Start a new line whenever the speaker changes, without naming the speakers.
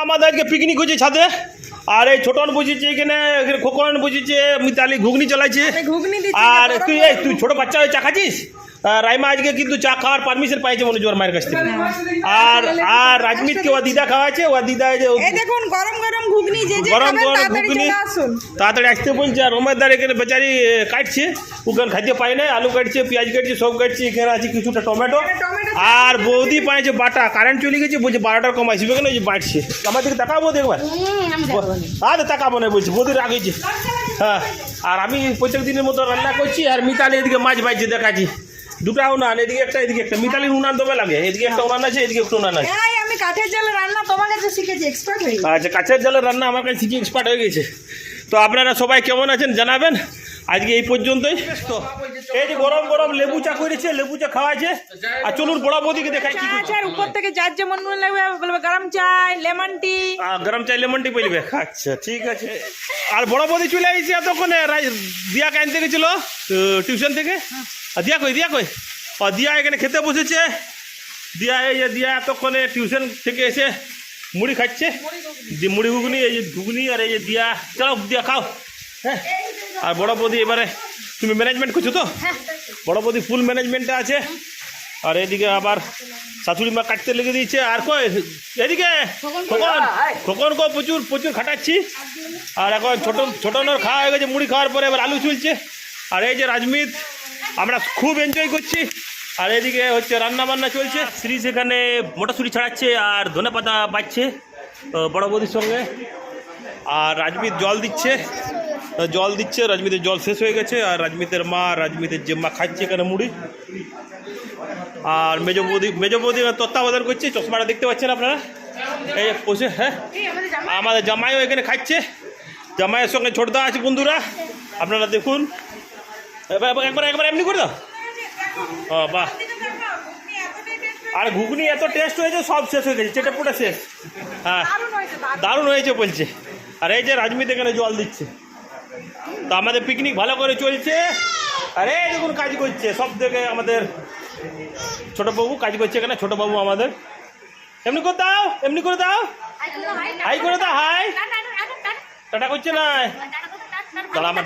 আমাদের আজকে পিকনিক হচ্ছে ছাদে, আর এই ছোটন বসেছে এখানে, খোকন বসেছে, মিতালি ঘুগনি চালাইছে। আর তুই ছোট বাচ্চা হয়ে চা খাচ্ছিস? রাইমা আজকে কিন্তু চা খাওয়ার পারমিশন পাইছে মনে হচ্ছে ওর মায়ের কাছ থেকে। আর আর রাজমিতকে ওর দিদা খাওয়াচ্ছে, ওর দিদা
দেখুন গরম গরম ঘুগনি,
গরম গরম ঘুগনি তাড়াতাড়ি আসতে বলছে। আর রোমেরদার এখানে বেচারি কাটছে, ওখানে খাইতে পাই না, আলু কাটছে, পেঁয়াজ কাটছে, সব কাটছে। এখানে আছে কিছুটা টমেটো। আর বৌদি পাইছে বাটা, কারেন্ট চলে গেছে, বলছে 12টার কম আসবে কেন, যে বাটছে। আমার দিকে তাকাবো দেখবার, আরে তাকাবো না বলছি, বৌদি রাগেছে। হ্যাঁ, আর আমি প্রত্যেক দিনের মতো রান্না করছি, আর মিতালি এদিকে মাছ ভাজছে দেখাচ্ছি। দুটা উনান, এদিকে একটা এদিকে একটা। মিতালির উনান দমে লাগে, এদিকে একটা উনান আছে, এদিকে একটা উনান আছে।
আমি কাঠের জালে রান্না তোমার কাছে শিখেছি, এক্সপার্ট হয়ে গেছি।
আচ্ছা, কাঠের জালের রান্না আমার কাছে শিখে এক্সপার্ট হয়ে গেছে। তো আপনারা সবাই কেমন আছেন জানাবেন। আজকে এই পর্যন্তই। তো এই যে গরম গরম লেবু চা করেছে, লেবু চা খাওয়াছে। আর চলুন বড় বৌদিকে দেখাই কি করছে।
উপর থেকে যার যেমন নুন লাগবে বলবে গরম চাই লেমন টি।
গরম চাই লেমন টি বলবে। আচ্ছা ঠিক আছে। আর বড় বৌদি চলে আসছে এতক্ষণে, দিয়া আনতে গেছিল টিউশন থেকে। আর দিয়া কই, দিয়া কই? দিয়া এখানে খেতে বসেছে। দিয়া এই যে দিয়া এতক্ষণে টিউশন থেকে এসে মুড়ি খাচ্ছে, মুড়ি ঘুগনি, এই যে ঘুগনি। আর এই যে দিয়া, চলো দিয়া খাও। হ্যাঁ, আর বড় বৌদি এবারে তুমি ম্যানেজমেন্ট করছো তো? বড় বৌদি ফুল ম্যানেজমেন্টে আছে। আর এদিকে আবার শাশুড়ি মা কাটতে লেগে দিয়েছে। আর কই এদিকে খোকন প্রচুর প্রচুর খাটাচ্ছি। আর এখন ছোটনোর খাওয়া হয়ে গেছে, মুড়ি খাওয়ার পরে এবার আলু চলছে। আর এই যে রাজমিত, আমরা খুব এনজয় করছি। আর এদিকে হচ্ছে রান্না বান্না চলছে। শ্রী সেখানে মটরশুঁটি ছাড়াচ্ছে আর ধনে পাতা বাজছে বড় বৌদির সঙ্গে। আর রাজমিত জল দিচ্ছে, রাজমিতের জল শেষ হয়ে গেছে। আর রাজমিতের মা, রাজমিতের যে মা খাচ্ছে এখানে মুড়ি। আর মেজো বৌদি তত্ত্বাবধান করছে। চশমাটা দেখতে পাচ্ছেন আপনারা, এই বসে। হ্যাঁ, আমাদের জামাইও এখানে খাচ্ছে, জামাইয়ের সঙ্গে ছোটদা আছে বন্ধুরা, আপনারা দেখুন। একবার এমনি করে দাও। বাহ, আর ঘুগনি এত টেস্ট হয়েছে, সব শেষ হয়ে গেছে, চেটে পুটে শেষ। হ্যাঁ, দারুণ হয়েছে বলছে। আর এই যে রাজমিত এখানে জল দিচ্ছে। তো আমাদের পিকনিক ভালো করে চলছে। আরে দেখুন কাজ করছে সব থেকে আমাদের ছোটবাবু, কাজ করছে এখানে ছোটবাবু আমাদের। এমনি করে দাও, এমনি করে দাও, হাই করে দাও, হাই। টাটা করছে না আমার